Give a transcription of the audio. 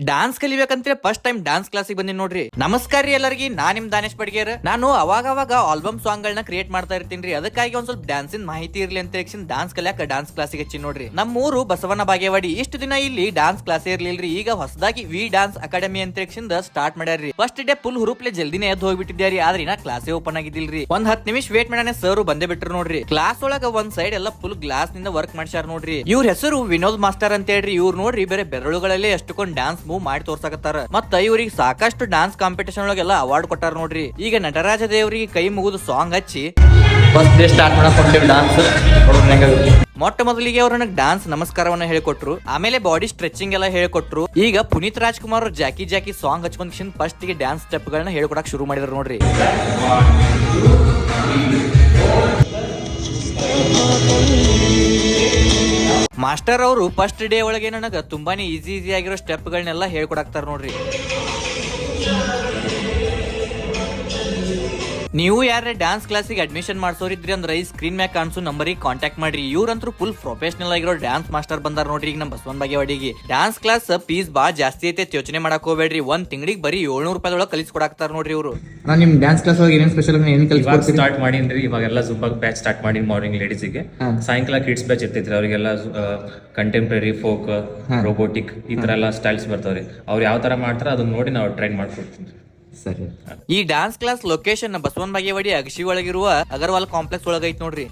Dance ಕಲಿಬೇಕಂತ first time dance ಕ್ಲಾಸಿಗೆ ಬಂದಿನಿ ನೋಡ್ರಿ. ನಮಸ್ಕಾರ ರೀ ಎಲ್ಲರಿಗೆ, ನಾನ್ ನಿಮ್ ದಾನೇಶ್ ಬಡ್ಗೇರ್. ನಾನು ಅವಾಗ ಆಲ್ಬಮ್ ಸಾಂಗ್ ಗಳನ್ನ ಕ್ರಿಯೇಟ್ ಮಾಡ್ತಾ ಇರ್ತೀನಿ. ಅದಕ್ಕಾಗಿ ಒಂದ್ ಸ್ವಲ್ಪ ಡ್ಯಾನ್ಸಿನ ಮಾಹಿತಿ ಇರ್ಲಿ ಅಂತ ಹೇಳಿ ಡಾನ್ಸ್ ಕಲಿಯಾಕ ಡಾನ್ಸ್ ಕ್ಲಾಸಿಗೆ ಹಚ್ಚಿ ನೋಡ್ರಿ. ನಮ್ಮೂರು ಬಸವನ ಬಾಗೇವಾಡಿ. ಇಷ್ಟು ದಿನ ಇಲ್ಲಿ ಡಾನ್ಸ್ ಕ್ಲಾಸ್ ಇರ್ಲಿಲ್ರಿ. ಈಗ ಹೊಸದಾಗಿ ವಿ ಡಾನ್ಸ್ ಅಕಾಡೆಮಿ ಅಂತ ಹೇಳಿ ಸ್ಟಾರ್ಟ್ ಮಾಡ್ಯಾರ್ರಿ. ಫಸ್ಟ್ ಡೇ ಫುಲ್ ಹುರುಪ್ಲೆ ಜಲ್ದಿನೇ ಎದ್ದು ಹೋಗ್ಬಿಟ್ಟಿದ್ಯಾರಿ. ಆದ್ರೆ ಇನ್ನ ಕ್ಲಾಸೇ ಓಪನ್ ಆಗಿದ್ದಿಲ್ರಿ. ಒಂದ್ 10 ನಿಮಿಷ ವೇಟ್ ಮಾಡಾನೆ ಸರ್ ಬಂದೇ ಬಿಟ್ರು ನೋಡ್ರಿ. ಕ್ಲಾಸ್ ಒಳಗ ಒಂದ್ ಸೈಡ್ ಎಲ್ಲ ಫುಲ್ ಗ್ಲಾಸ್ ನಿಂದ ವರ್ಕ್ ಮಾಡ್ಸಾರ ನೋಡ್ರಿ. ಇವ್ರ ಹೆಸರು ವಿನೋದ್ ಮಾಸ್ಟರ್ ಅಂತ ಹೇಳ್ರಿ. ಇವ್ರು ನೋಡ್ರಿ ಬೇರೆ ಬೆರಳುಗಳಲ್ಲೇ ಎಷ್ಟುಕೊಂಡ್ ಡಾನ್ಸ್ ಮೂವ್ ಮಾಡಿ ತೋರ್ಸಕತ್ತಾರ. ಮತ್ತ ಇವ್ರಿಗೆ ಸಾಕಷ್ಟು ಡಾನ್ಸ್ ಕಾಂಪಿಟೇಷನ್ ಒಳಗೆಲ್ಲ ಅವಾರ್ಡ್ ಕೊಟ್ಟಾರ ನೋಡ್ರಿ. ಈಗ ನಟರಾಜ ದೇವ್ರಿಗೆ ಕೈ ಮುಗಿದು ಸಾಂಗ್ ಹಚ್ಚಿ ಫಸ್ಟ್ ಡೇ ಸ್ಟಾರ್ಟ್ ಮಾಡಕ್ ಡಾನ್ಸ್. ಮೊಟ್ಟ ಮೊದಲಿಗೆ ಅವ್ರು ನನಗೆ ಡಾನ್ಸ್ ನಮಸ್ಕಾರವನ್ನ ಹೇಳಿಕೊಟ್ರು. ಆಮೇಲೆ ಬಾಡಿ ಸ್ಟ್ರೆಚಿಂಗ್ ಎಲ್ಲ ಹೇಳಿಕೊಟ್ರು. ಈಗ ಪುನೀತ್ ರಾಜ್ಕುಮಾರ್ ಜಾಕಿ ಜಾಕಿ ಸಾಂಗ್ ಹಚ್ಕೊಂಡ್ ಫಸ್ಟ್ ಗೆ ಡಾನ್ಸ್ ಸ್ಟೆಪ್ ಗಳನ್ನ ಹೇಳ್ಕೊಡಕ್ ಶುರು ಮಾಡಿದ್ರು ನೋಡ್ರಿ. ಮಾಸ್ಟರ್ ಅವರು ಫಸ್ಟ್ ಡೇ ಒಳಗೆ ನನಗ ತುಂಬಾನೇ ಈಸಿ ಆಗಿರೋ ಸ್ಟೆಪ್ ಗಳನ್ನೆಲ್ಲ ಹೇಳ್ಕೊಡಾಕ್ತಾರ ನೋಡ್ರಿ. ನೀವು ಯಾರೇ ಡಾನ್ಸ್ ಕ್ಲಾಸಿಗೆ ಅಡ್ಮಿಷನ್ ಮಾಡ್ಸೋರಿದ್ರಿ ಅಂದ್ರೆ ಈ ಸ್ಕ್ರೀನ್ ಮ್ಯಾಗ ಕಾಣಿಸೋ ನಂಬರಿಗೆ ಕಾಂಟ್ಯಾಕ್ಟ್ ಮಾಡ್ರಿ. ಇವ್ರಂತೂ ಫುಲ್ ಪ್ರೊಫೆಷನಲ್ ಆಗಿರೋ ಡಾನ್ಸ್ ಮಾಸ್ಟರ್ ಬಂದಾರ ನೋಡ್ರಿ. ಈಗ ನಮ್ಮ ಬಸವನ ಬಾಗೇವಾಡಿಗೆ ಡಾನ್ಸ್ ಕ್ಲಾಸ್ ಫೀಸ್ ಬಾ ಜಾಸ್ತಿ ಐತೆ, ಯೋಚನೆ ಮಾಡಕ್ ಹೋಗ್ಬೇಡ್ರಿ. ಒಂದ್ ತಿಂಗಳಿಗೆ ಬರೀ 700 ರೂಪಾಯಿದೊಳಗೆ ಕಲಿಸ್ಕೊಡಾಕ್ತಾರ ನೋಡ್ರಿ ಇವರು. ನಿಮ್ ಡ್ಯಾನ್ಸ್ ಕ್ಲಾಸ್ ಒಳಗೆ ಏನೇನು ಸ್ಪೆಷಲ್ ಇವಾಗ ಸ್ಟಾರ್ಟ್ ಮಾಡೀನ್ರಿ. ಇವಾಗೆಲ್ಲ ಜುಂಬಾ ಬ್ಯಾಚ್ ಸ್ಟಾರ್ಟ್ ಮಾಡಿ ಮಾರ್ನಿಂಗ್ ಲೇಡೀಸಿಗೆ, ಸಾಯಂಕಾಲ ಕಿಡ್ಸ್ ಬ್ಯಾಚ್ ಇರ್ತೈತ್ರಿ. ಅವರಿಗೆಲ್ಲ ಕಂಟೆಂಪ್ರರಿ, ಫೋಕ್, ರೋಬೋಟಿಕ್ ಈ ತರ ಎಲ್ಲ ಸ್ಟೈಲ್ಸ್ ಬರ್ತಾವ್ರಿ. ಅವ್ರು ಯಾವ ತರ ಮಾಡ್ತಾರ ಅದನ್ನ ನೋಡಿ ನಾವು ಟ್ರೈನ್ ಮಾಡ್ಕೊಡ್ತೀವಿ. ಸರಿ. ಈ dance class location Basavana Bagewadi ಅಗಶಿ ಒಳಗಿರುವ ಅಗರ್ವಾಲ್ ಕಾಂಪ್ಲೆಕ್ಸ್ ಒಳಗೈತ್ ನೋಡ್ರಿ.